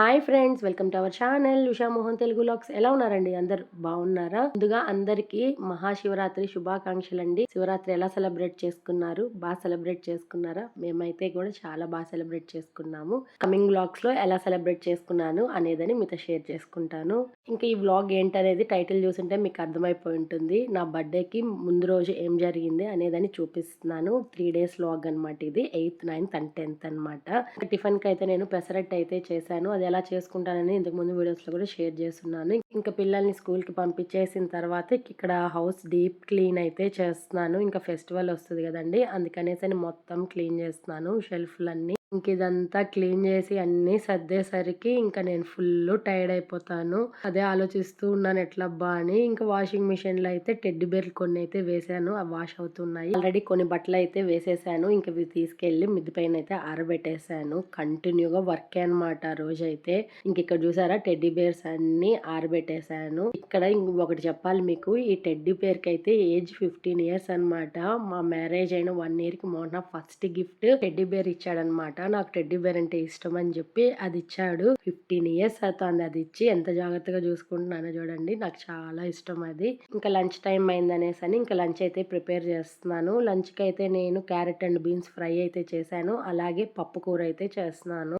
Hi friends, welcome to our channel Usha Mohan Telugu vlogs. ఎలా ఉన్నారండి? అందరు బాగున్నారా? ముందుగా అందరికీ మహాశివరాత్రి శుభాకాంక్షలండి. శివరాత్రి ఎలా సెలబ్రేట్ చేసుకున్నారు? బాగా సెలబ్రేట్ చేసుకున్నారా? మేమైతే కూడా చాలా బాగా సెలబ్రేట్ చేసుకున్నాము. కమింగ్ వ్లాగ్స్ లో ఎలా సెలబ్రేట్ చేసుకున్నాను అనేదని మీతో షేర్ చేసుకుంటాను. ఇంకా ఈ వ్లాగ్ ఏంటనేది టైటిల్ చూసింటే మీకు అర్థమైపోయి ఉంటుంది. నా బర్త్డేకి ముందు రోజు ఏం జరిగింది అనేదని చూపిస్తున్నాను. 3 days వ్లాగ్ అనమాట ఇది. 8th, 9th and 10th అనమాట. టిఫిన్ కి అయితే నేను పెసరట్టు అయితే చేశాను. అది ఎలా చేసుకుంటానని ఇంతకు ముందు వీడియోస్ లో కూడా షేర్ చేస్తున్నాను. ఇంకా పిల్లల్ని స్కూల్ కి పంపించేసిన తర్వాత ఇక్కడ హౌస్ డీప్ క్లీన్ అయితే చేస్తున్నాను. ఇంకా ఫెస్టివల్ వస్తుంది కదండి, అందుకనేసి మొత్తం క్లీన్ చేస్తున్నాను షెల్ఫ్లన్నీ. ఇంక ఇదంతా క్లీన్ చేసి అన్నీ సర్దేసరికి ఇంకా నేను ఫుల్ టైర్డ్ అయిపోతాను. అదే ఆలోచిస్తూ ఉన్నాను ఎట్లబ్బా అని. ఇంకా వాషింగ్ మిషన్ లో అయితే టెడ్డి బేర్లు కొన్ని అయితే వేసాను, అవి వాష్ అవుతున్నాయి. ఆల్రెడీ కొన్ని బట్టలు అయితే వేసేసాను. ఇంక ఇవి తీసుకెళ్లి మిద్ది పైన అయితే ఆరబెట్టేసాను. కంటిన్యూగా వర్క్ అనమాట రోజు అయితే. ఇంక ఇక్కడ చూసారా టెడ్డి బేర్స్ అన్ని ఆరబెట్టేసాను. ఇక్కడ ఇంకొకటి చెప్పాలి మీకు, ఈ టెడ్డి బేర్ కి అయితే ఏజ్ 15 years అనమాట. మా మ్యారేజ్ అయిన 1 year కి మొన్న ఫస్ట్ గిఫ్ట్ టెడ్డి బేర్ ఇచ్చాడనమాట. నాకు టెడ్డి బేర్ అంటే ఇష్టం అని చెప్పి అది ఇచ్చాడు. 15 years అవుతుంది అది ఇచ్చి. ఎంత జాగ్రత్తగా చూసుకుంటున్నానో చూడండి, నాకు చాలా ఇష్టం అది. ఇంకా లంచ్ టైం అయిందనేసి అని ఇంకా లంచ్ అయితే ప్రిపేర్ చేస్తున్నాను. లంచ్ కి అయితే నేను క్యారెట్ అండ్ బీన్స్ ఫ్రై అయితే చేశాను, అలాగే పప్పు కూర అయితే చేస్తున్నాను.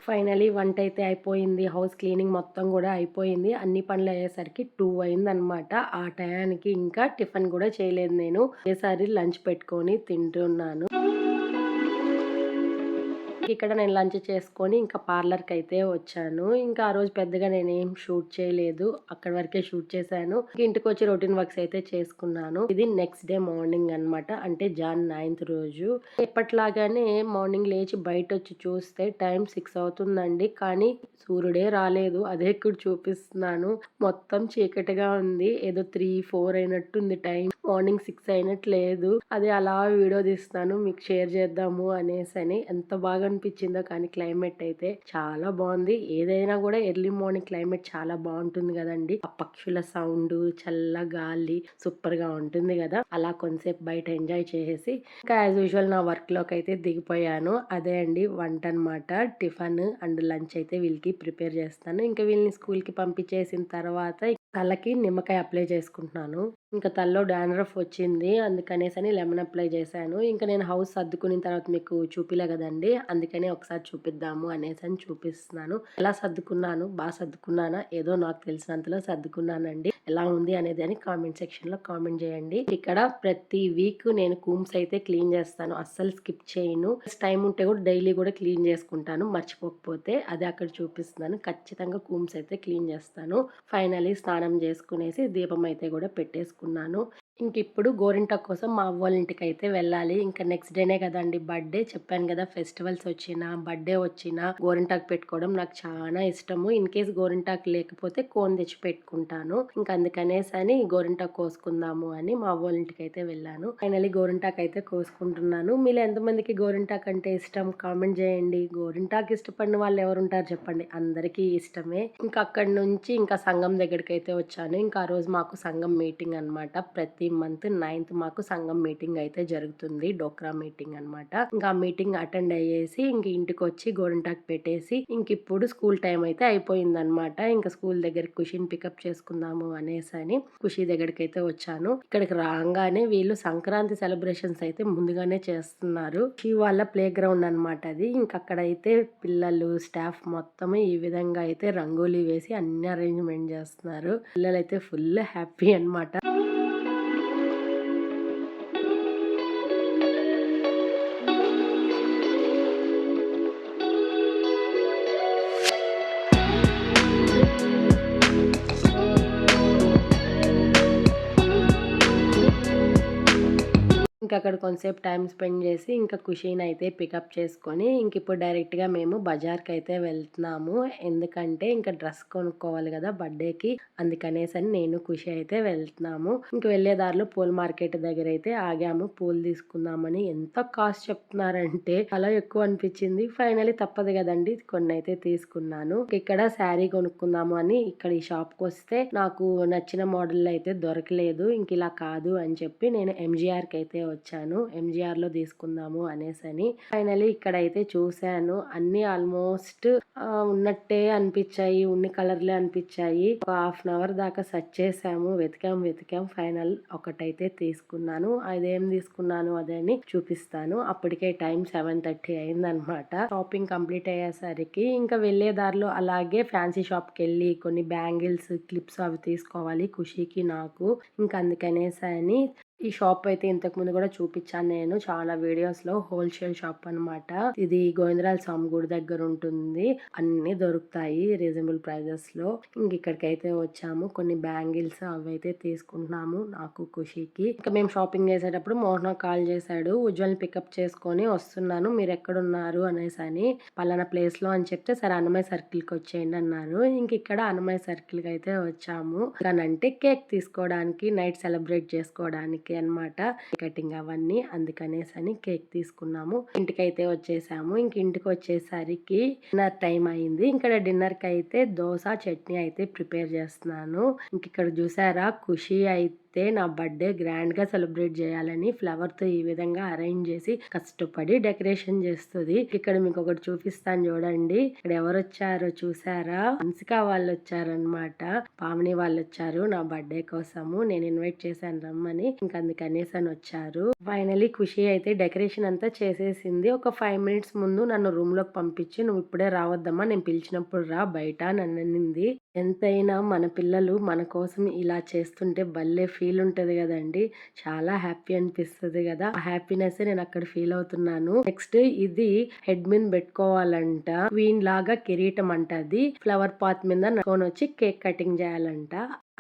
ఫైనలీ వంట అయితే అయిపోయింది. హౌస్ క్లీనింగ్ మొత్తం కూడా అయిపోయింది. అన్ని పనులు అయ్యేసరికి 2 అయిందనమాట. ఆ టయానికి ఇంకా టిఫిన్ కూడా చేయలేదు నేను. ఒకేసారి లంచ్ పెట్టుకొని తింటున్నాను. ఇక్కడ నేను లంచ్ చేసుకొని ఇంకా పార్లర్కి అయితే వచ్చాను. ఇంకా ఆ రోజు పెద్దగా నేనేం షూట్ చేయలేదు, అక్కడి వరకే షూట్ చేశాను. ఇంటికి వచ్చి రొటీన్ వర్క్స్ అయితే చేసుకున్నాను. ఇది నెక్స్ట్ డే మార్నింగ్ అనమాట, అంటే జాన్ 9th రోజు. ఎప్పట్లాగానే మార్నింగ్ లేచి బయట వచ్చి చూస్తే టైం 6 అవుతుందండి, కానీ సూర్యుడే రాలేదు. అదే ఇక్కడ చూపిస్తున్నాను. మొత్తం చీకటిగా ఉంది. ఏదో 3-4 అయినట్టుంది టైం. మార్నింగ్ 6 అయినట్టు లేదు. అదే అలా వీడియో తీస్తాను మీకు షేర్ చేద్దాము అనేసి. ఎంత బాగా అనిపించిందో కానీ క్లైమేట్ అయితే చాలా బాగుంది. ఏదైనా కూడా ఎర్లీ మార్నింగ్ క్లైమేట్ చాలా బాగుంటుంది కదండి. ఆ పక్షుల సౌండ్, చల్ల గాలి సూపర్ గా ఉంటుంది కదా. అలా కొంతసేపు బయట ఎంజాయ్ చేసేసి ఇంకా యాజ్ యూజువల్ నా వర్క్ లోకి అయితే దిగిపోయాను. అదే అండి వంట అనమాట. టిఫిన్ అండ్ లంచ్ అయితే వీళ్ళకి ప్రిపేర్ చేస్తాను. ఇంకా వీళ్ళని స్కూల్ కి పంపించేసిన తర్వాత తలకి నిమ్మకాయ అప్లై చేసుకుంటున్నాను. ఇంకా తలలో డాండ్రఫ్ వచ్చింది, అందుకనేసి లెమన్ అప్లై చేశాను. ఇంకా నేను హౌస్ సర్దుకున్న తర్వాత మీకు చూపిలే కదండి, అందుకనే ఒకసారి చూపిద్దాము అనేసి చూపిస్తున్నాను. ఎలా సర్దుకున్నాను, బాగా సర్దుకున్నానా, ఏదో నాకు తెలిసినంతలో సర్దుకున్నానండి. ఎలా ఉంది అనేది అని కామెంట్ సెక్షన్ లో కామెంట్ చేయండి. ఇక్కడ ప్రతి వీక్ నేను కూమ్స్ అయితే క్లీన్ చేస్తాను, అస్సలు స్కిప్ చేయను. టైం ఉంటే కూడా డైలీ కూడా క్లీన్ చేసుకుంటాను, మర్చిపోకపోతే. అది అక్కడ చూపిస్తున్నాను. ఖచ్చితంగా కూమ్స్ అయితే క్లీన్ చేస్తాను. ఫైనలీ స్నానం చేసుకునేసి దీపం అయితే కూడా పెట్టేసుకున్నాను. ఇంక ఇప్పుడు గోరింటాకు కోసం మా అవ్వ వాళ్ళ ఇంటికి అయితే వెళ్ళాలి. ఇంకా నెక్స్ట్ డేనే కదండి బర్త్డే. చెప్పాను కదా, ఫెస్టివల్స్ వచ్చినా బర్త్డే వచ్చినా గోరింటాకు పెట్టుకోవడం నాకు చాలా ఇష్టము. ఇన్ కేస్ గోరింటాకు లేకపోతే కోన్ తెచ్చి పెట్టుకుంటాను. ఇంకా అందుకనేసి గోరింటాకు కోసుకుందాము అని మా అవ్వ వాళ్ళ ఇంటికి అయితే వెళ్ళాను. ఫైనలీ గోరింటాకు అయితే కోసుకుంటున్నాను. మీరు ఎంతమందికి గోరింటాకు అంటే ఇష్టం కామెంట్ చేయండి. గోరింటాకు ఇష్టపడిన వాళ్ళు ఎవరు ఉంటారు చెప్పండి, అందరికీ ఇష్టమే. ఇంకా అక్కడి నుంచి ఇంకా సంఘం దగ్గరికి అయితే వచ్చాను. ఇంకా ఆ రోజు మాకు సంఘం మీటింగ్ అనమాట. ప్రతి మంత్ 9th మాకు సంఘం మీటింగ్ అయితే జరుగుతుంది, డోక్రా మీటింగ్ అనమాట. ఇంకా ఆ మీటింగ్ అటెండ్ అయ్యేసి ఇంక ఇంటికి వచ్చి గోరింటాకు పెట్టేసి ఇంక ఇప్పుడు స్కూల్ టైం అయితే అయిపోయింది అనమాట. ఇంకా స్కూల్ దగ్గరికి ఖుషిని పికప్ చేసుకుందాము అనేసి ఖుషి దగ్గరికి అయితే వచ్చాను. ఇక్కడికి రాగానే వీళ్ళు సంక్రాంతి సెలబ్రేషన్స్ అయితే ముందుగానే చేస్తున్నారు. ఖుషి వాళ్ళ ప్లే గ్రౌండ్ అనమాట అది. ఇంకా అక్కడైతే పిల్లలు స్టాఫ్ మొత్తం ఈ విధంగా అయితే రంగోలీ వేసి అన్ని అరేంజ్మెంట్ చేస్తున్నారు. పిల్లలైతే ఫుల్ హ్యాపీ అనమాట. ఇంకా అక్కడ కొంతసేపు టైం స్పెండ్ చేసి ఇంకా ఖుషీని అయితే పికప్ చేసుకొని ఇంక ఇప్పుడు డైరెక్ట్గా మేము బజార్కి అయితే వెళ్తున్నాము. ఎందుకంటే ఇంకా డ్రెస్ కొనుక్కోవాలి కదా బర్త్డేకి, అందుకనేసి నేను ఖుషి అయితే వెళ్తున్నాము. ఇంక వెళ్ళే దారిలో పూల మార్కెట్ దగ్గర అయితే ఆగాము పూలు తీసుకుందామని. ఎంత కాస్ట్ చెప్తున్నారంటే అలా ఎక్కువ అనిపించింది. ఫైనలీ తప్పదు కదండి, కొన్ని అయితే తీసుకున్నాను. ఇక్కడ శారీ కొనుక్కుందాము అని ఇక్కడ ఈ షాప్ కి వస్తే నాకు నచ్చిన మోడల్ అయితే దొరకలేదు. ఇంక ఇలా కాదు అని చెప్పి నేను ఎంజీఆర్ కి అయితే వచ్చాను. ఎంజీఆర్ లో తీసుకుందాము అనేసని ఫైనలీ ఇక్కడ అయితే చూసాను. అన్ని ఆల్మోస్ట్ ఉన్నట్టే అనిపించాయి, ఉన్ని కలర్లే అనిపించాయి. ఒక హాఫ్ అన్ అవర్ దాకా సెర్చ్ చేసాము, వెతికాం ఫైనల్ ఒకటైతే తీసుకున్నాను. అదేం తీసుకున్నాను అదని చూపిస్తాను. అప్పటికే టైం 7:30 అయిందనమాట. షాపింగ్ కంప్లీట్ అయ్యేసరికి ఇంకా వెళ్లే దారిలో అలాగే ఫ్యాన్సీ షాప్ కి వెళ్ళి కొన్ని బ్యాంగిల్స్ క్లిప్స్ అవి తీసుకోవాలి ఖుషీకి నాకు. ఇంకా అందుకనేసని ఈ షాప్ అయితే ఇంతకు ముందు కూడా చూపించాను నేను చాలా వీడియోస్ లో. హోల్సేల్ షాప్ అన్నమాట ఇది. గోవిందరాజ స్వామి గుడి దగ్గర ఉంటుంది. అన్ని దొరుకుతాయి రీజనబుల్ ప్రైజెస్ లో. ఇంక ఇక్కడికైతే వచ్చాము. కొన్ని బ్యాంగిల్స్ అవి అయితే తీసుకుంటున్నాము నాకు ఖుషీకి. ఇంకా మేము షాపింగ్ చేసేటప్పుడు మోహన కాల్ చేశాడు, ఉజ్వల్ పికప్ చేసుకొని వస్తున్నాను, మీరు ఎక్కడున్నారు అనేసి అని. పలానా ప్లేస్ లో అని చెప్తే సరే అన్నమయ్య సర్కిల్ కి వచ్చేయండి అన్నారు. ఇంక ఇక్కడ అన్నమయ్య సర్కిల్ కి అయితే వచ్చాము. అంటే కేక్ తీసుకోవడానికి, నైట్ సెలబ్రేట్ చేసుకోవడానికి అన్నమాట. కటింగ్ అవన్నీ అందుకనేసని కేక్ తీసుకున్నాము. ఇంటికైతే వచ్చేసాము. ఇంక ఇంటికి వచ్చేసరికి డిన్నర్ టైం అయింది. ఇక్కడ డిన్నర్ కి అయితే దోశ చట్నీ అయితే ప్రిపేర్ చేస్తున్నాను. ఇంక ఇక్కడ చూసారా ఖుషి అయితే నా బర్త్డే గ్రాండ్ గా సెలబ్రేట్ చేయాలని ఫ్లవర్ తో ఈ విధంగా అరేంజ్ చేసి కష్టపడి డెకరేషన్ చేస్తుంది. ఇక్కడ మీకు ఒకటి చూపిస్తాను చూడండి. ఇక్కడ ఎవరు వచ్చారో చూసారా? హన్సిక వాళ్ళు వచ్చారనమాట. పావని వాళ్ళు వచ్చారు నా బర్త్డే కోసము. నేను ఇన్వైట్ చేశాను రమ్మని. ఇంకా అందుకనేసి అని వచ్చారు. ఫైనలీ ఖుషి అయితే డెకరేషన్ అంతా చేసేసింది. ఒక 5 minutes ముందు నన్ను రూమ్ లోకి పంపించి నువ్వు ఇప్పుడే రావద్దమ్మా, నేను పిలిచినప్పుడు రా బయట నన్నింది. ఎంతైనా మన పిల్లలు మన కోసం ఇలా చేస్తుంటే భలే ఫీల్ ఉంటది కదండి. చాలా హ్యాపీ అనిపిస్తుంది కదా. ఆ హ్యాపీనెస్ నేను అక్కడ ఫీల్ అవుతున్నాను. నెక్స్ట్ ఇది హెడ్ మీద పెట్టుకోవాలంట. క్వీన్ లాగా కిరీటం అంట. అది ఫ్లవర్ పాత్ మీద వచ్చి కేక్ కటింగ్ చేయాలంట.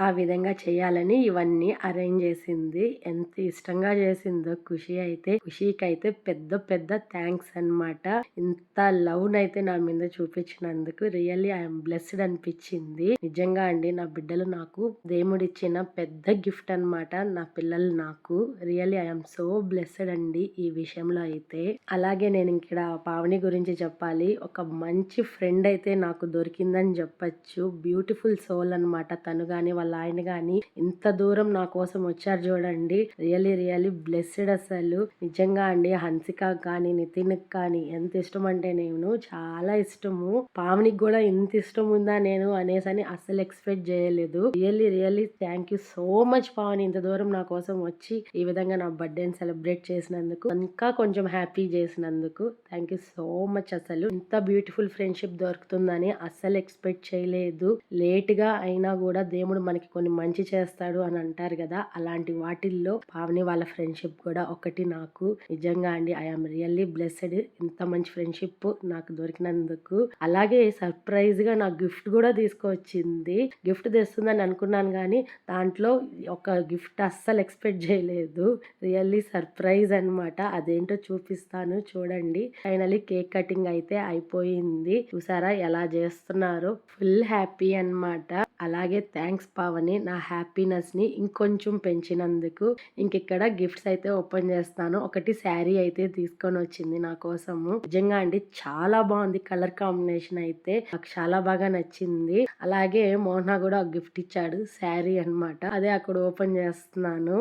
ఆ విధంగా చేయాలని ఇవన్నీ అరేంజ్ చేసింది. ఎంత ఇష్టంగా చేసిందో ఖుషి అయితే. ఖుషికి అయితే పెద్ద పెద్ద థ్యాంక్స్ అన్నమాట. ఇంత లవ్ నైతే నా మీద చూపించినందుకు రియల్లీ ఐఎమ్ బ్లెస్డ్ అనిపించింది. నిజంగా అండి, నా బిడ్డలు నాకు దేవుడిచ్చిన పెద్ద గిఫ్ట్ అన్నమాట. నా పిల్లలు నాకు రియల్లీ ఐఎమ్ సో బ్లెస్డ్ అండి ఈ విషయంలో అయితే. అలాగే నేను ఇక్కడ పావని గురించి చెప్పాలి. ఒక మంచి ఫ్రెండ్ అయితే నాకు దొరికిందని చెప్పచ్చు. బ్యూటిఫుల్ సోల్ అన్నమాట తను గాని వాళ్ళ ఆయన గాని. ఇంత దూరం నా కోసం వచ్చారు చూడండి. రియల్లీ బ్లెస్డ్ అసలు. నిజంగా అండి, హన్సిక కానీ నితిన్ కానీ ఎంత ఇష్టం అంటే నేను చాలా ఇష్టము. పావనికి కూడా ఇంత ఇష్టం ఉందా నేను అనేసని అస్సలు ఎక్స్పెక్ట్ చేయలేదు. Really thank you so much Pavani, ఇంత దూరం నా కోసం వచ్చి ఈ విధంగా నా బర్త్డేని సెలబ్రేట్ చేసినందుకు, ఇంకా కొంచెం హ్యాపీ చేసినందుకు థ్యాంక్ యూ సో మచ్. అసలు ఇంత బ్యూటిఫుల్ ఫ్రెండ్షిప్ దొరుకుతుందని అస్సలు ఎక్స్పెక్ట్ చేయలేదు. లేట్ గా అయినా కూడా దేవుడు మనకి కొన్ని మంచి చేస్తాడు అని అంటారు కదా, అలాంటి వాటిల్లో పావని వాళ్ళ ఫ్రెండ్షిప్ కూడా ఒకటి. నాకు నిజంగా అండి ఐఎమ్ రియల్లీ బ్లెస్డ్ ఇంత మంచి ఫ్రెండ్షిప్ నాకు దొరికినందుకు. అలాగే సర్ప్రైజ్ గా నాకు గిఫ్ట్ కూడా తీసుకొచ్చింది. గిఫ్ట్ తెస్తుందని అనుకున్నాను కానీ దాంట్లో ఒక గిఫ్ట్ అస్సలు ఎక్స్పెక్ట్ చేయలేదు. రియల్లీ సర్ప్రైజ్ అన్నమాట. అదేంటో చూపిస్తాను చూడండి. ఫైనలీ కేక్ కటింగ్ అయితే అయిపోయింది. చూసారా ఎలా చేస్తున్నారో. ఫుల్ హ్యాపీ అన్నమాట. అలాగే థ్యాంక్స్ పావని, నా హ్యాపీనెస్ ని ఇంకొంచెం పెంచినందుకు. ఇంకిక్కడ గిఫ్ట్స్ అయితే ఓపెన్ చేస్తాను. ఒకటి శారీ అయితే తీసుకొని వచ్చింది నా కోసము. నిజంగా అండి చాలా బాగుంది. కలర్ కాంబినేషన్ అయితే నాకు చాలా బాగా నచ్చింది. అలాగే మోహన కూడా ఒక గిఫ్ట్ ఇచ్చాడు, శారీ అన్నమాట. అదే అక్కడ ఓపెన్ చేస్తున్నాను.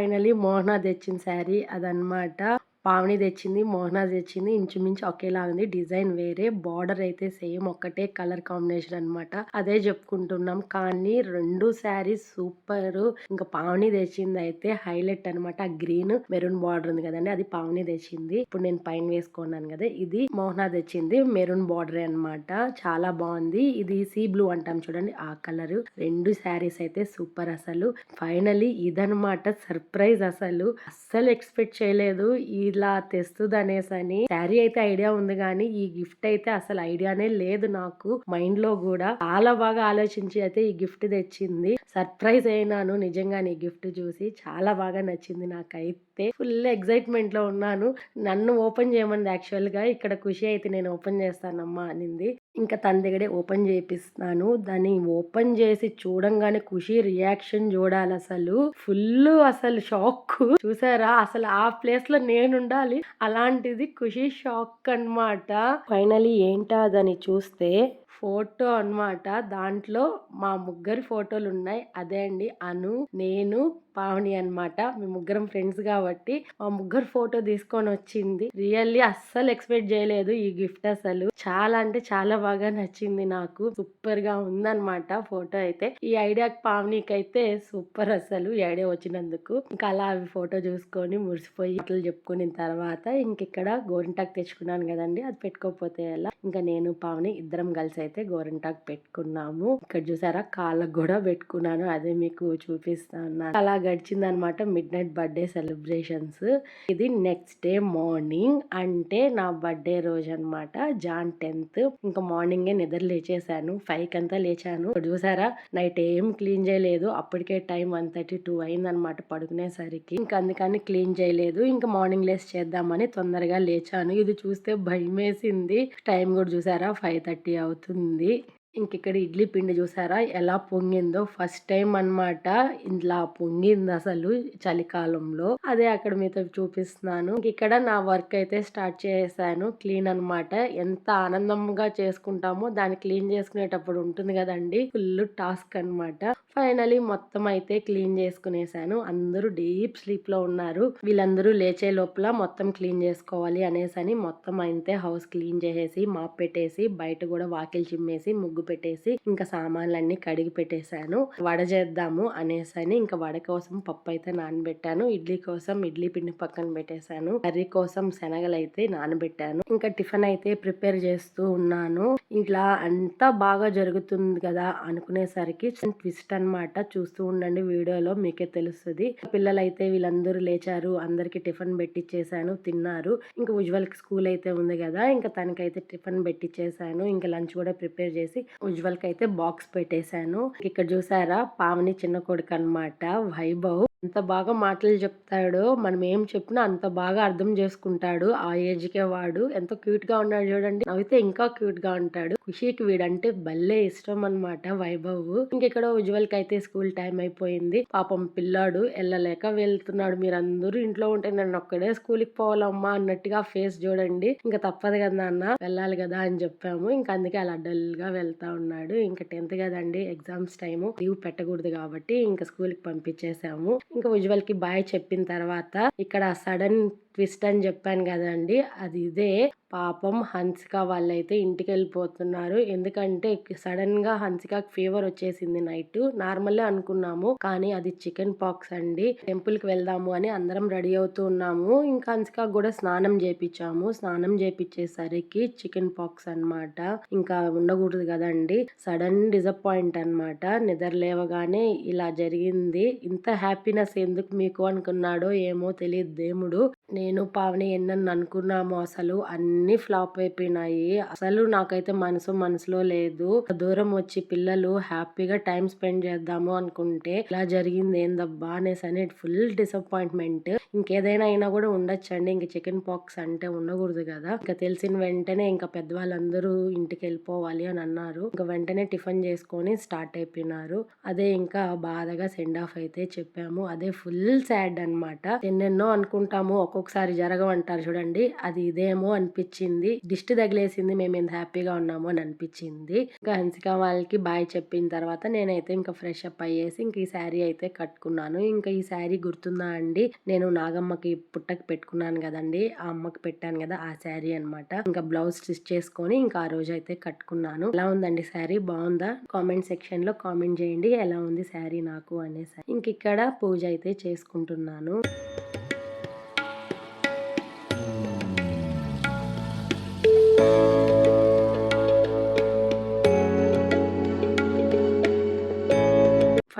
ఫైనలీ మోహన తెచ్చిన శారీ అదనమాట. పావని తెచ్చింది, మోహన తెచ్చింది. ఇంచుమించు ఒకేలా ఉంది. డిజైన్ వేరే, బార్డర్ అయితే సేమ్ ఒక్కటే కలర్ కాంబినేషన్ అన్నమాట. అదే చెప్పుకుంటున్నాం. కానీ రెండు శారీస్ సూపర్. ఇంకా పావని తెచ్చింది అయితే హైలైట్ అన్నమాట. గ్రీన్ మెరూన్ బార్డర్ ఉంది కదండి, అది పావని తెచ్చింది. ఇప్పుడు నేను పైన వేసుకున్నాను కదా, ఇది మోహన తెచ్చింది. మెరూన్ బార్డర్ అన్నమాట. చాలా బాగుంది. ఇది సీ బ్లూ అంటాం చూడండి, ఆ కలర్. రెండు శారీస్ అయితే సూపర్ అసలు. ఫైనలీ ఇదనమాట సర్ప్రైజ్. అసలు అస్సలు ఎక్స్పెక్ట్ చేయలేదు. ఇలా తెస్తుందనేసని. శారీ అయితే ఐడియా ఉంది గానీ, ఈ గిఫ్ట్ అయితే అసలు ఐడియానే లేదు నాకు మైండ్ లో కూడా. చాలా బాగా ఆలోచించి అయితే ఈ గిఫ్ట్ తెచ్చింది. సర్ప్రైజ్ అయినాను నిజంగానే ఈ గిఫ్ట్ చూసి. చాలా బాగా నచ్చింది నాకైతే. ఫుల్ ఎక్సైట్మెంట్ లో ఉన్నాను. నన్ను ఓపెన్ చేయమంది యాక్చువల్ గా. ఇక్కడ ఖుషి అయితే నేను ఓపెన్ చేస్తానమ్మా అనింది. ఇంకా తన దగ్గరే ఓపెన్ చేపిస్తున్నాను. దాన్ని ఓపెన్ చేసి చూడంగానే ఖుషి రియాక్షన్ చూడాలసలు. ఫుల్ అసలు షాక్. చూసారా? అసలు ఆ ప్లేస్ లో నేనుండాలి. అలాంటిది ఖుషి షాక్ అన్నమాట. ఫైనలీ ఏంటా అదని చూస్తే ఫోటో అన్నమాట. దాంట్లో మా ముగ్గురి ఫోటోలున్నాయి. అదే అండి అను, నేను, పావని అన్నమాట. మేము ముగ్గురం ఫ్రెండ్స్ కాబట్టి మా ముగ్గురు ఫోటో తీసుకొనొచ్చింది. రియల్లీ అస్సలు ఎక్స్‌పెక్ట్ చేయలేదు ఈ గిఫ్ట్ అసలు. చాలా అంటే చాలా బాగా నచ్చింది నాకు. సూపర్‌గా ఉందన్నమాట ఫోటో అయితే. ఈ ఐడియాకి పావనికైతే సూపర్ అసలు ఈ ఐడియా వచ్చినందుకు. ఇంకా అలా అవి ఫోటో చూసుకొని మురిసిపోయి మాటలు చెప్పుకున్న తర్వాత ఇంకిక్కడ గోరింటాకు తెచ్చుకున్నాను కదండీ! అది పెట్టుకోకపోతే ఎలా? ఇంకా నేను పావని ఇద్దరం కలిసి అయితే గోరింటాకు పెట్టుకున్నాము. ఇక్కడ చూసారా కాళ్ళకు కూడా పెట్టుకున్నాను. అదే మీకు చూపిస్తాను. అలా గడిచిందనమాట మిడ్‌నైట్ బర్త్‌డే సెలబ్రేషన్స్. ఇది నెక్స్ట్ డే మార్నింగ్ అంటే నా బర్త్‌డే రోజనమాట. John 10th. ఇంకా మార్నింగే నిద్ర లేచేసాను. 5 కంతా లేచాను. ఇక్కడ చూసారా నైట్ ఏం క్లీన్ చేయలేదు. అప్పటికే టైం 1:32 అయిందనమాట పడుకునేసరికి. ఇంకా అందుకని క్లీన్ చేయలేదు. ఇంకా మార్నింగ్ లేసి చేద్దామని తొందరగా లేచాను. ఇది చూస్తే భయమేసింది. టైం కూడా చూసారా 5:30 అవుతుంది. ఇంకిక్కడ ఇడ్లీ పిండి చూసారా ఎలా పొంగిందో. ఫస్ట్ టైం అన్నమాట ఇలా పొంగింది అసలు చలికాలంలో. అదే అక్కడ మీతో చూపిస్తున్నాను. ఇక్కడ నా వర్క్ అయితే స్టార్ట్ చేశాను. క్లీన్ అన్నమాట. ఎంత ఆనందంగా చేసుకుంటామో దాన్ని క్లీన్ చేసుకునేటప్పుడు ఉంటుంది కదండి ఫుల్ టాస్క్ అన్నమాట. ఫైనలీ మొత్తం అయితే క్లీన్ చేసుకునేసాను. అందరూ డీప్ స్లీప్ లో ఉన్నారు. వీళ్ళందరూ లేచే లోపల మొత్తం క్లీన్ చేసుకోవాలి అనేసని మొత్తం అయితే హౌస్ క్లీన్ చేసేసి మాప్ పెట్టేసి బయట కూడా వాకిలి చిమ్మేసి ముగ్గు పెట్టేసి ఇంకా సామాన్లన్నీ కడిగి పెట్టేశాను. వడ చేద్దాము అనేసని ఇంకా వడ కోసం పప్పు అయితే నానబెట్టాను. ఇడ్లీ కోసం ఇడ్లీ పిండి పక్కన పెట్టేశాను. కర్రీ కోసం శనగలు అయితే నానబెట్టాను. ఇంకా టిఫిన్ అయితే ప్రిపేర్ చేస్తూ ఉన్నాను. ఇట్లా అంతా బాగా జరుగుతుంది కదా అనుకునేసరికి ట్విస్ట్ అన్నమాట. చూస్తూ ఉండండి వీడియోలో మీకే తెలుస్తుంది. పిల్లలైతే వీళ్ళందరూ లేచారు. అందరికి టిఫిన్ పెట్టిచ్చేసాను. తిన్నారు. ఇంకా ఉజ్వల్ కి స్కూల్ అయితే ఉంది కదా ఇంకా తనకైతే టిఫిన్ పెట్టిచ్చేసాను. ఇంకా లంచ్ కూడా ప్రిపేర్ చేసి ఉజ్వల్ కి అయితే బాక్స్ పెట్టేశాను. ఇక్కడ చూసారా పావని చిన్న కొడుకు అన్నమాట వైభవ్. ఎంత బాగా మాటలు చెప్తాడో మనం ఏం చెప్పినా అంత బాగా అర్థం చేసుకుంటాడు. ఆ ఏజ్ కే వాడు ఎంత క్యూట్ గా ఉన్నాడు చూడండి. నవ్వితే ఇంకా క్యూట్ గా ఉంటాడు. ఖుషికి వీడంటే భలే ఇష్టం అన్నమాట వైభవ్. ఇంకెక్కడ ఉజ్వల్ కి అయితే స్కూల్ టైం అయిపోయింది. పాపం పిల్లాడు వెళ్ళలేక వెళ్తున్నాడు. మీరందరూ ఇంట్లో ఉంటే నన్ను ఒక్కడే స్కూల్ కి పోవాలమ్మా అన్నట్టుగా ఫేస్ చూడండి. ఇంకా తప్పదు కదా నాన్న వెళ్ళాలి కదా అని చెప్పాము. ఇంకా అందుకే అలా డల్ గా వెళ్తా ఉన్నాడు. ఇంకా 10th కదండి ఎగ్జామ్స్ టైము లీవ్ పెట్టకూడదు కాబట్టి ఇంకా స్కూల్ కి పంపించేసాము. ఇంకా ఉజ్వల్ కి బాయ్ చెప్పిన తర్వాత ఇక్కడ సడన్ ట్విస్ట్ అని చెప్పాను కదండి అది ఇదే. పాపం హన్సిక వాళ్ళైతే ఇంటికి వెళ్ళిపోతున్నారు. ఎందుకంటే సడన్ గా హన్సికకి ఫీవర్ వచ్చేసింది నైట్. నార్మల్ అనుకున్నాము కానీ అది చికెన్ పాక్స్ అండి. టెంపుల్ కి వెళ్దాము అని అందరం రెడీ అవుతూ ఉన్నాము. ఇంకా హన్సిక కూడా స్నానం చేపించాము. స్నానం చేపించేసరికి చికెన్ పాక్స్ అన్నమాట. ఇంకా ఉండకూడదు కదండి. సడన్ డిసప్పాయింట్ అన్నమాట. నిద్ర లేవగానే ఇలా జరిగింది. ఇంత హ్యాపీనెస్ ఎందుకు మీకు అనుకున్నాడో ఏమో తెలియదు దేవుడు. నేను పావని ఎన్నని అనుకున్నాము అసలు అన్ని ఫ్లాప్ అయిపోయినాయి. అసలు నాకైతే మనసులో లేదు. దూరం వచ్చి పిల్లలు హ్యాపీగా టైం స్పెండ్ చేద్దాము అనుకుంటే ఇలా జరిగింది ఏందబ్బా అనేసి ఫుల్ డిసప్పాయింట్మెంట్. ఇంకేదైనా అయినా కూడా ఉండొచ్చండి. ఇంక చికెన్ పాక్స్ అంటే ఉండకూడదు కదా. ఇంకా తెలిసిన వెంటనే ఇంకా పెద్దవాళ్ళందరూ ఇంటికి వెళ్ళిపోవాలి అని అన్నారు. ఇంకా వెంటనే టిఫిన్ చేసుకొని స్టార్ట్ అయిపోయినారు. అదే ఇంకా బాధగా సెండ్ ఆఫ్ అయితే చెప్పాము. అదే ఫుల్ సాడ్ అన్నమాట. ఎన్నెన్నో అనుకుంటాము ఒక్కొక్కసారి జరగవంటారు చూడండి. అది ఇదేమో అనిపించింది. దిష్టి తగిలేసింది మేము ఎంత హ్యాపీగా ఉన్నాము అని అనిపించింది. ఇంకా హన్సిక వాళ్ళకి బాయ్ చెప్పిన తర్వాత నేనైతే ఇంకా ఫ్రెష్ అప్ అయ్యేసి ఇంక ఈ శారీ అయితే కట్టుకున్నాను. ఇంకా ఈ శారీ గుర్తుందా అండి నేను నాగమ్మకి పుట్టకి పెట్టుకున్నాను కదండి. ఆ అమ్మకి పెట్టాను కదా ఆ శారీ అన్నమాట. ఇంకా బ్లౌజ్ స్టిచ్ చేసుకొని ఇంకా ఆ రోజు అయితే కట్టుకున్నాను. ఎలా ఉందండి శారీ బాగుందా? కామెంట్ సెక్షన్ లో కామెంట్ చేయండి ఎలా ఉంది శారీ నాకు అనేసి. ఇంక ఇక్కడ పూజ అయితే చేసుకుంటున్నాను.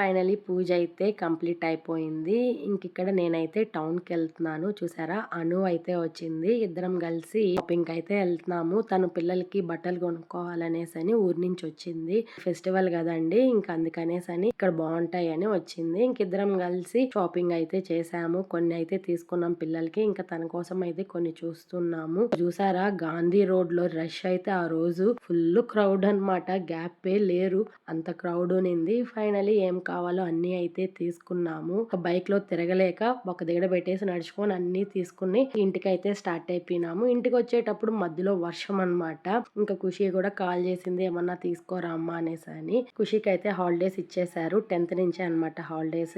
ఫైనలీ పూజ అయితే కంప్లీట్ అయిపోయింది. ఇక్కడ నేనైతే టౌన్‌కి వెళ్తున్నాను. చూసారా అను అయితే వచ్చింది. ఇద్దరం కలిసి షాపింగ్‌కి అయితే వెళ్తున్నాము. తను పిల్లలకి బట్టలు కొనుక్కోవాలనేసని ఊరు నుంచి వచ్చింది. ఫెస్టివల్ కదండీ! అందుకనేసని ఇక్కడ బాగుంటాయని వచ్చింది. ఇద్దరం కలిసి షాపింగ్ అయితే చేసాము. కొన్ని అయితే తీసుకున్నాం పిల్లలకి. తన కోసం అయితే కొన్ని చూస్తున్నాము. చూసారా గాంధీ రోడ్ లో రష్ అయితే ఆ రోజు ఫుల్ క్రౌడ్ అన్నమాట. గ్యాపే లేరు. అంత క్రౌడ్ ఉనింది. ఫైనలీ ఏం కావాలో అన్ని అయితే తీసుకున్నాము. ఒక బైక్ లో తిరగలేక ఒక దగ్గర పెట్టేసి నడుచుకొని అన్ని తీసుకుని ఇంటికి అయితే స్టార్ట్ అయిపోయినాము. ఇంటికి వచ్చేటప్పుడు మధ్యలో వర్షం అన్నమాట. ఖుషి కూడా కాల్ చేసింది ఏమన్నా తీసుకోరా అమ్మా అనేసి. ఖుషికి అయితే హాలిడేస్ ఇచ్చేసారు. 10th నుంచే అన్నమాట హాలిడేస్.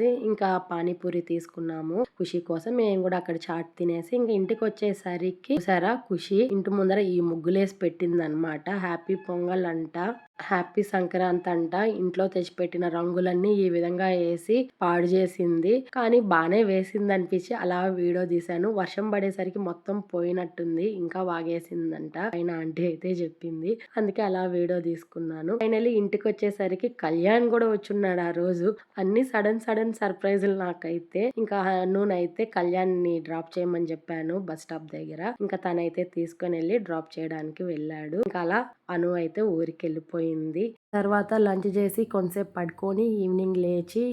పానీపూరి తీసుకున్నాము ఖుషి కోసం. మేము కూడా అక్కడ చాట్ తినేసి ఇంటికి వచ్చేసరికి చూసారా ఖుషి ఇంటి ముందర ఈ ముగ్గులేసి పెట్టింది అనమాట. హ్యాపీ పొంగల్ అంట, హ్యాపీ సంక్రాంతి అంట. ఇంట్లో తెచ్చిపెట్టిన రంగులన్నీ ఈ విధంగా వేసి పాడు చేసింది. కానీ బానే వేసింది అనిపించి అలా వీడియో తీసాను. వర్షం పడేసరికి మొత్తం పోయినట్టుంది. ఇంకా బాగేసిందంట ఆయన ఆంటీ అయితే చెప్పింది. అందుకే అలా వీడియో తీసుకున్నాను. ఫైనల్లీ ఇంటికి వచ్చేసరికి కళ్యాణ్ కూడా వచ్చున్నాడు ఆ రోజు. అన్ని సడన్ సర్ప్రైజులు నాకైతే. నూనైతే కళ్యాణ్ ని డ్రాప్ చేయమని చెప్పాను బస్ స్టాప్ దగ్గర. తనైతే తీసుకొని వెళ్ళి డ్రాప్ చేయడానికి వెళ్ళాడు. అలా అను అయితే ఊరికి వెళ్ళిపోయింది. తర్వాత లంచ్ చేసి కొంతసేపు పడుకొని ఈవినింగ్ లేచి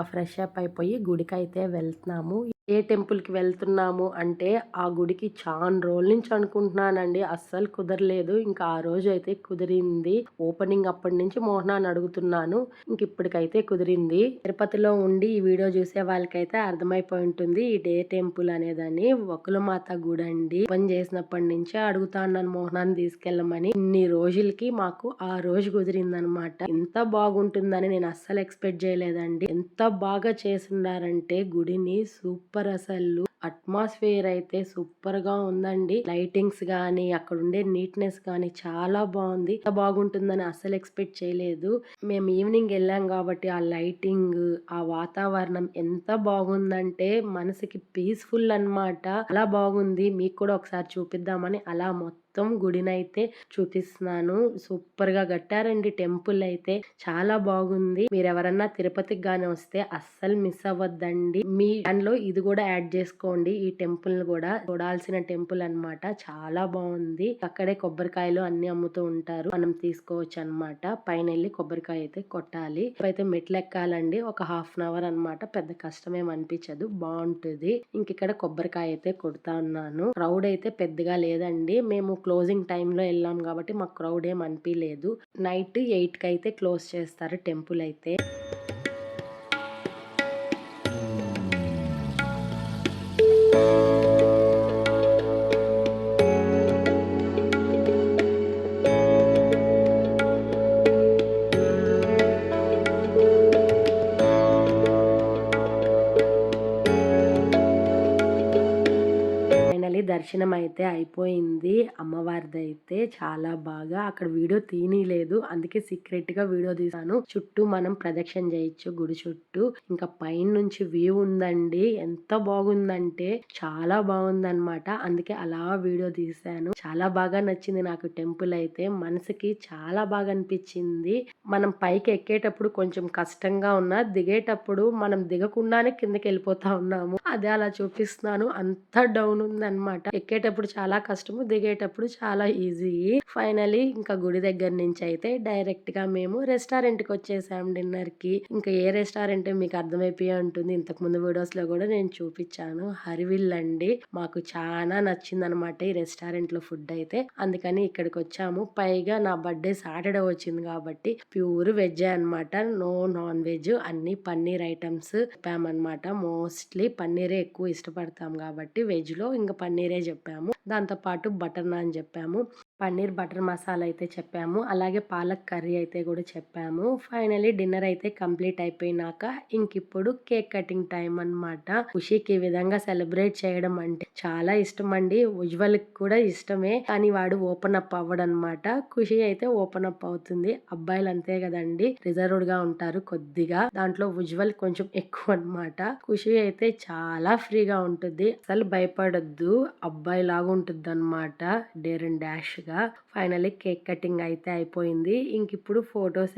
ఫ్రెష్ అప్ అయిపోయి గుడికి అయితే వెళ్తున్నాము. ఏ టెంపుల్ కి వెళ్తున్నాము అంటే ఆ గుడికి చాలా రోజుల నుంచి అనుకుంటున్నానండి. అస్సలు కుదరలేదు. ఆ రోజు అయితే కుదిరింది. ఓపెనింగ్ అప్పటి నుంచి మోహనాన్ని అడుగుతున్నాను. ఇప్పటికైతే కుదిరింది. తిరుపతిలో ఉండి ఈ వీడియో చూసే వాళ్ళకైతే అర్థమైపోయి ఉంటుంది ఇది ఏ టెంపుల్ అనేదని. వకులమాత గుడి అండి. ఓపెన్ చేసినప్పటి నుంచే అడుగుతా ఉన్నాను మోహనాన్ని తీసుకెళ్ళమని. ఇన్ని రోజులకి మాకు ఆ రోజు కుదిరింది అనమాట. ఎంత బాగుంటుందని నేను అస్సలు ఎక్స్పెక్ట్ చేయలేదండి. ఎంత బాగా చేస్తున్నారంటే గుడిని సూపర్. అసలు అట్మాస్ఫియర్ అయితే సూపర్ గా ఉందండి. లైటింగ్స్ గానీ అక్కడ ఉండే నీట్నెస్ గానీ చాలా బాగుంది. ఎంత బాగుంటుందని అస్సలు ఎక్స్పెక్ట్ చేయలేదు. మేము ఈవినింగ్ వెళ్ళాం కాబట్టి ఆ లైటింగ్, ఆ వాతావరణం ఎంత బాగుందంటే మనసుకి పీస్ఫుల్ అన్నమాట. అలా బాగుంది. మీకు కూడా ఒకసారి చూపిద్దామని అలా మొత్తం గుడినైతే చూపిస్తున్నాను. సూపర్ గా కట్టారండి టెంపుల్ అయితే. చాలా బాగుంది. మీరు ఎవరన్నా తిరుపతికి గాని వస్తే అస్సలు మిస్ అవ్వద్దండి. మీ దానిలో ఇది కూడా యాడ్ చేసుకోండి. ఈ టెంపుల్ ని కూడా చూడాల్సిన టెంపుల్ అన్నమాట. చాలా బాగుంది. అక్కడే కొబ్బరికాయలు అన్ని అమ్ముతూ ఉంటారు. మనం తీసుకోవచ్చు అన్నమాట. పైన వెళ్ళి కొబ్బరికాయ అయితే కొట్టాలి. అయితే మెట్లు ఎక్కాలండి. ఒక హాఫ్ అన్ అవర్ అన్నమాట. పెద్ద కష్టమేం అనిపించదు. బాగుంటుంది. ఇక్కడ కొబ్బరికాయ అయితే కొడతా ఉన్నాను. క్రౌడ్ అయితే పెద్దగా లేదండి. మేము క్లోజింగ్ టైమ్ లో వెళ్ళాం కాబట్టి మాకు క్రౌడ్ ఏం అనిపించలేదు. నైట్ 8 కి అయితే క్లోజ్ చేస్తారు టెంపుల్ అయితే. దర్శనం అయితే అయిపోయింది. అమ్మవారిది అయితే చాలా బాగా. అక్కడ వీడియో తీయలేదు. అందుకే సీక్రెట్ గా వీడియో తీసాను. చుట్టూ మనం ప్రదక్షిణ చేయొచ్చు గుడి చుట్టూ. పైన నుంచి వ్యూ ఉందండి. ఎంత బాగుందంటే చాలా బాగుందన్నమాట. అందుకే అలా వీడియో తీసాను. చాలా బాగా నచ్చింది నాకు టెంపుల్ అయితే. మనసుకి చాలా బాగా అనిపించింది. మనం పైకి ఎక్కేటప్పుడు కొంచెం కష్టంగా ఉన్నా దిగేటప్పుడు మనం దిగకుండానే కిందకి వెళ్ళిపోతా ఉన్నాము. అదే అలా చూపిస్తున్నాను. అంత డౌన్ ఉందన్నమాట. ఎక్కేటప్పుడు చాలా కష్టము, దిగేటప్పుడు చాలా ఈజీ. ఫైనలీ గుడి దగ్గర నుంచి అయితే డైరెక్ట్ గా మేము రెస్టారెంట్ కి వచ్చేసాం డిన్నర్ కి. ఏ రెస్టారెంట్ మీకు అర్థమైపోయి ఉంటుంది. ఇంతకు ముందు వీడియోస్ లో కూడా నేను చూపించాను. హరివిల్ అండి. మాకు చాలా నచ్చింది అనమాట ఈ రెస్టారెంట్ లో ఫుడ్ అయితే. అందుకని ఇక్కడికి వచ్చాము. పైగా నా బర్త్డే సాటర్డే వచ్చింది కాబట్టి ప్యూర్ వెజ్ అన్నమాట. No non veg. అన్ని పన్నీర్ ఐటమ్స్ చెప్పామన్నమాట. మోస్ట్లీ పన్నీరే ఎక్కువ ఇష్టపడతాం కాబట్టి వెజ్ లో పన్నీరే చెప్పాము. దాంతో పాటు బటర్ నాన్ చెప్పాము. పన్నీర్ బటర్ మసాలా అయితే చెప్పాము. అలాగే పాలక్ కర్రీ అయితే కూడా చెప్పాము. ఫైనలీ డిన్నర్ అయితే కంప్లీట్ అయిపోయినాక ఇప్పుడు కేక్ కటింగ్ టైం అన్నమాట. ఖుషికి ఈ విధంగా సెలబ్రేట్ చేయడం అంటే చాలా ఇష్టం అండి. ఉజ్వల్ కూడా ఇష్టమే. కానీ వాడు ఓపెన్ అప్ అవ్వడనమాట. ఖుషి అయితే ఓపెన్ అప్ అవుతుంది. అబ్బాయిలు అంతే కదండి, రిజర్వ్డ్ గా ఉంటారు కొద్దిగా. దాంట్లో ఉజ్వల్ కొంచెం ఎక్కువ అన్నమాట. ఖుషి అయితే చాలా ఫ్రీగా ఉంటుంది. అసలు భయపడద్దు. అబ్బాయి లాగా ఉంటుంది అన్నమాట. డేర్ అండ్ డాష్ గా ఫైనల్లీ కేక్ కటింగ్ అయితే అయిపోయింది. ఇంకిప్పుడు ఫోటోస్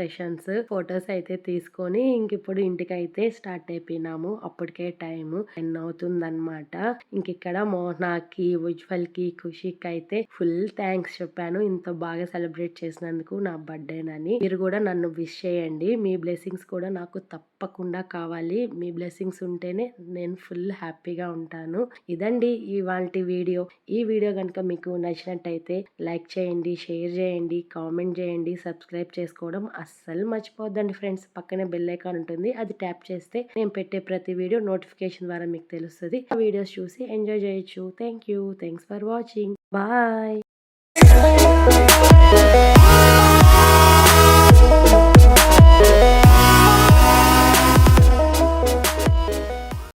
అయితే తీసుకొని ఇంకిప్పుడు ఇంటికైతే స్టార్ట్ అయిపోయినాము. అప్పటికే టైము 10 అవుతుందన్నమాట. ఇంకిక్కడ మోనాకి, ఉజ్వల్‌కి, ఖుషికి అయితే ఫుల్ థాంక్స్ చెప్పాను. ఇంత బాగా సెలబ్రేట్ చేసినందుకు నా బర్త్‌డేనని. మీరు కూడా నన్ను విష్ చేయండి. మీ బ్లెస్సింగ్స్ కూడా నాకు తప్పకుండా కావాలి. మీ బ్లెస్సింగ్స్ ఉంటేనే నేను ఫుల్ హ్యాపీగా ఉంటాను. ఇదండి ఇవాల్టి వీడియో. ఈ వీడియో గనుక మీకు నచ్చినట్టయితే లైక్ చేయండి, షేర్ చేయండి, కామెంట్ చేయండి, సబ్స్క్రైబ్ చేసుకోవడం అస్సలు మర్చిపోవద్దండి ఫ్రెండ్స్. పక్కనే బెల్ ఐకాన్ ఉంటుంది. అది ట్యాప్ చేస్తే నేను పెట్టే ప్రతి వీడియో నోటిఫికేషన్ ద్వారా మీకు తెలుస్తది. ఆ వీడియోస్ చూసి ఎంజాయ్ చేయొచ్చు. Thank you. Thanks for watching. Bye.